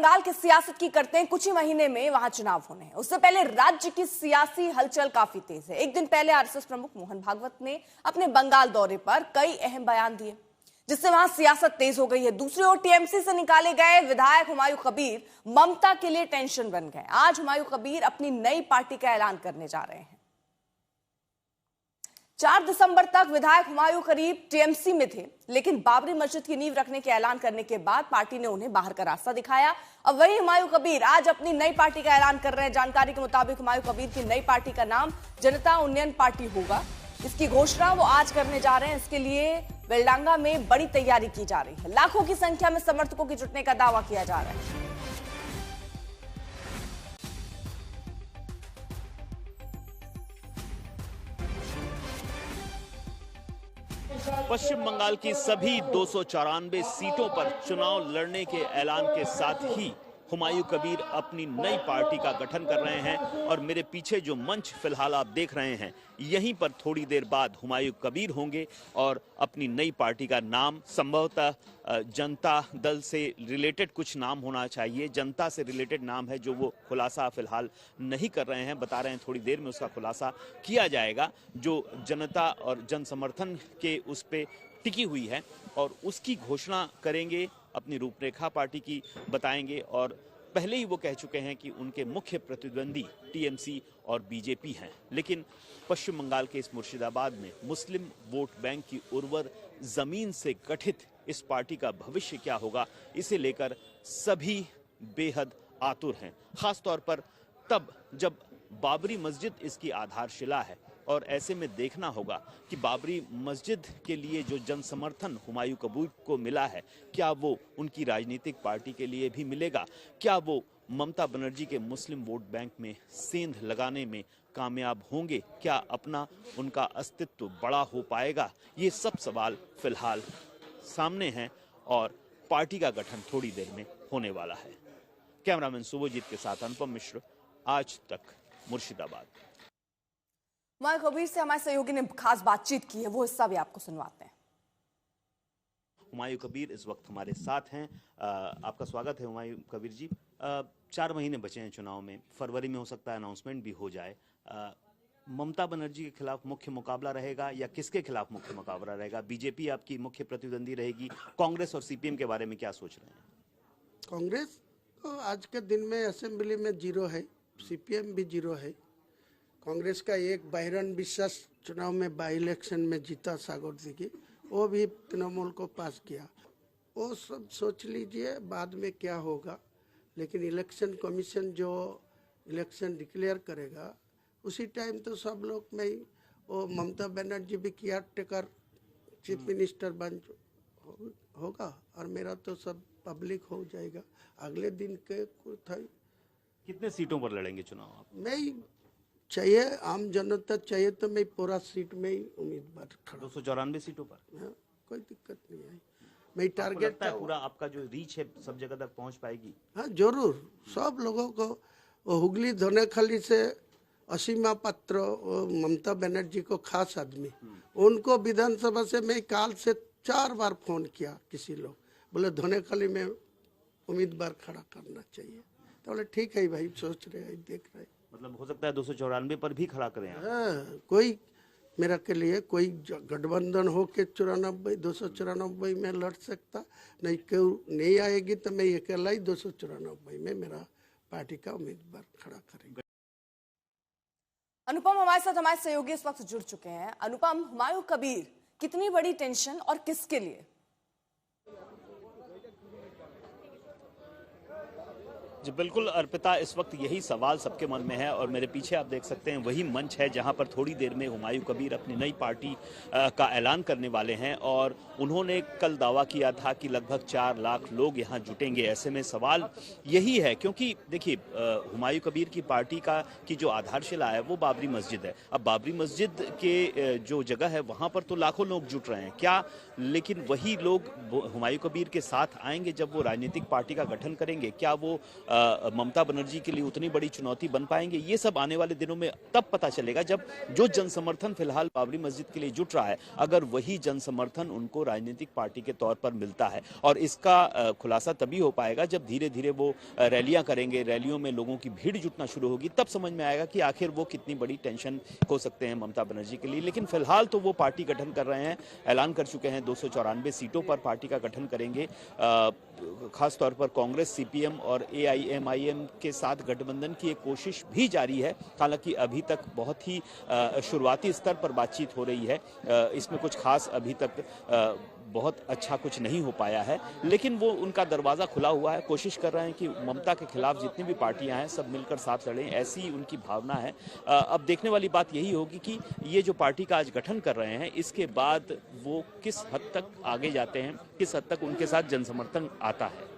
बंगाल की सियासत की करते हैं। कुछ ही महीने में वहां चुनाव होने हैं। उससे पहले राज्य की सियासी हलचल काफी तेज है। एक दिन पहले आरएसएस प्रमुख मोहन भागवत ने अपने बंगाल दौरे पर कई अहम बयान दिए, जिससे वहां सियासत तेज हो गई है। दूसरी ओर टीएमसी से निकाले गए विधायक हुमायूं कबीर ममता के लिए टेंशन बन गए। आज हुमायूं कबीर अपनी नई पार्टी का ऐलान करने जा रहे हैं। 4 दिसंबर तक विधायक हुमायूं कबीर टीएमसी में थे, लेकिन बाबरी मस्जिद की नींव रखने के ऐलान करने के बाद पार्टी ने उन्हें बाहर का रास्ता दिखाया। अब वही हुमायूं कबीर आज अपनी नई पार्टी का ऐलान कर रहे हैं। जानकारी के मुताबिक हुमायूं कबीर की नई पार्टी का नाम जनता उन्नयन पार्टी होगा। इसकी घोषणा वो आज करने जा रहे हैं। इसके लिए बेलडांगा में बड़ी तैयारी की जा रही है। लाखों की संख्या में समर्थकों के जुटने का दावा किया जा रहा है। पश्चिम बंगाल की सभी 294 सीटों पर चुनाव लड़ने के ऐलान के साथ ही हुमायूं कबीर अपनी नई पार्टी का गठन कर रहे हैं। और मेरे पीछे जो मंच फिलहाल आप देख रहे हैं, यहीं पर थोड़ी देर बाद हुमायूं कबीर होंगे और अपनी नई पार्टी का नाम संभवतः जनता दल से रिलेटेड कुछ नाम होना चाहिए। जनता से रिलेटेड नाम है जो वो खुलासा फिलहाल नहीं कर रहे हैं, बता रहे हैं थोड़ी देर में उसका खुलासा किया जाएगा, जो जनता और जन समर्थन के उस पे टिकी हुई है और उसकी घोषणा करेंगे। अपनी रूपरेखा पार्टी की बताएंगे और पहले ही वो कह चुके हैं कि उनके मुख्य प्रतिद्वंदी टीएमसी और बीजेपी हैं। लेकिन पश्चिम बंगाल के इस मुर्शिदाबाद में मुस्लिम वोट बैंक की उर्वर जमीन से गठित इस पार्टी का भविष्य क्या होगा, इसे लेकर सभी बेहद आतुर हैं। खासतौर पर तब जब बाबरी मस्जिद इसकी आधारशिला है और ऐसे में देखना होगा कि बाबरी मस्जिद के लिए जो जन समर्थन हुमायूं कबीर को मिला है, क्या वो उनकी राजनीतिक पार्टी के लिए भी मिलेगा? क्या वो ममता बनर्जी के मुस्लिम वोट बैंक में सेंध लगाने में कामयाब होंगे? क्या अपना उनका अस्तित्व बड़ा हो पाएगा? ये सब सवाल फिलहाल सामने हैं और पार्टी का गठन थोड़ी देर में होने वाला है। कैमरामैन सुभोजीत के साथ अनुपम मिश्र, आज तक, मुर्शिदाबाद। हुमायूं कबीर से हमारे सहयोगी ने खास बातचीत की है, वो हिस्सा भी आपको सुनवाते हैं। हुमायूं कबीर इस वक्त हमारे साथ हैं। आपका स्वागत है हुमायूं कबीर जी। 4 महीने बचे हैं चुनाव में, फरवरी में हो सकता है अनाउंसमेंट भी हो जाए। ममता बनर्जी के खिलाफ मुख्य मुकाबला रहेगा या किसके खिलाफ मुख्य मुकाबला रहेगा? बीजेपी आपकी मुख्य प्रतिद्वंदी रहेगी, कांग्रेस और सीपीएम के बारे में क्या सोच रहे हैं? कांग्रेस तो आज के दिन में असेंबली में 0 है, सीपीएम भी 0 है। कांग्रेस का एक बहिरन विश्वास चुनाव में बाई इलेक्शन में जीता सागर दिघी, वो भी तृणमूल को पास किया। वो सब सोच लीजिए बाद में क्या होगा, लेकिन इलेक्शन कमीशन जो इलेक्शन डिक्लेयर करेगा उसी टाइम तो सब लोग में ही वो ममता बनर्जी भी केयर टेकर चीफ मिनिस्टर बन होगा और मेरा तो सब पब्लिक हो जाएगा अगले दिन के था। कितने सीटों पर लड़ेंगे चुनाव आप? मैं चाहिए आम जनता चाहिए तो मैं पूरा सीट में ही उम्मीदवार खड़ा। 294 सीटों पर? हाँ, कोई दिक्कत नहीं है। मैं टारगेट है पूरा आपका जो रीच है सब जगह तक पहुंच पाएगी? हाँ जरूर, सब लोगों को हुगली धोनेखाली से असीमा पात्र ममता बनर्जी को खास आदमी, उनको विधानसभा से मैं काल से 4 बार फोन किया, किसी लोग बोले धोनेखाली में उम्मीदवार खड़ा करना चाहिए, तो बोले ठीक है भाई, सोच रहे हैं, देख रहे हैं। मतलब हो सकता है 294 पर भी खड़ा करें? हाँ, कोई मेरा के लिए कोई गठबंधन हो के 294 में लड़ सकता नहीं, क्यों नहीं आएगी तो मैं अकेला ही 294 में मेरा पार्टी का उम्मीदवार खड़ा करेंगे। अनुपम हमारे साथ हमारे सहयोगी इस वक्त जुड़ चुके हैं। अनुपम, हुमायूं कबीर कितनी बड़ी टेंशन और किसके लिए? जी बिल्कुल अर्पिता, इस वक्त यही सवाल सबके मन में है और मेरे पीछे आप देख सकते हैं वही मंच है जहां पर थोड़ी देर में हुमायूं कबीर अपनी नई पार्टी का ऐलान करने वाले हैं। और उन्होंने कल दावा किया था कि लगभग 4 लाख लोग यहां जुटेंगे। ऐसे में सवाल यही है, क्योंकि देखिए हुमायूं कबीर की पार्टी की जो आधारशिला है वो बाबरी मस्जिद है। अब बाबरी मस्जिद के जो जगह है वहां पर तो लाखों लोग जुट रहे हैं, क्या लेकिन वही लोग हुमायूं कबीर के साथ आएंगे जब वो राजनीतिक पार्टी का गठन करेंगे? क्या वो ममता बनर्जी के लिए उतनी बड़ी चुनौती बन पाएंगे, ये सब आने वाले दिनों में तब पता चलेगा जब जो जनसमर्थन फिलहाल बाबरी मस्जिद के लिए जुट रहा है, अगर वही जनसमर्थन उनको राजनीतिक पार्टी के तौर पर मिलता है। और इसका खुलासा तभी हो पाएगा जब धीरे धीरे वो रैलियां करेंगे, रैलियों में लोगों की भीड़ जुटना शुरू होगी, तब समझ में आएगा कि आखिर वो कितनी बड़ी टेंशन हो सकते हैं ममता बनर्जी के लिए। लेकिन फिलहाल तो वो पार्टी गठन कर रहे हैं, ऐलान कर चुके हैं 294 सीटों पर पार्टी का गठन करेंगे। खास तौर पर कांग्रेस, सीपीएम और एआईएमआईएम के साथ गठबंधन की एक कोशिश भी जारी है। हालांकि अभी तक बहुत ही शुरुआती स्तर पर बातचीत हो रही है, इसमें कुछ खास अभी तक बहुत अच्छा कुछ नहीं हो पाया है, लेकिन वो उनका दरवाजा खुला हुआ है। कोशिश कर रहे हैं कि ममता के खिलाफ जितनी भी पार्टियां हैं सब मिलकर साथ लड़ें, ऐसी उनकी भावना है। अब देखने वाली बात यही होगी कि ये जो पार्टी का आज गठन कर रहे हैं, इसके बाद वो किस हद तक आगे जाते हैं, किस हद तक उनके साथ जनसमर्थन आता है।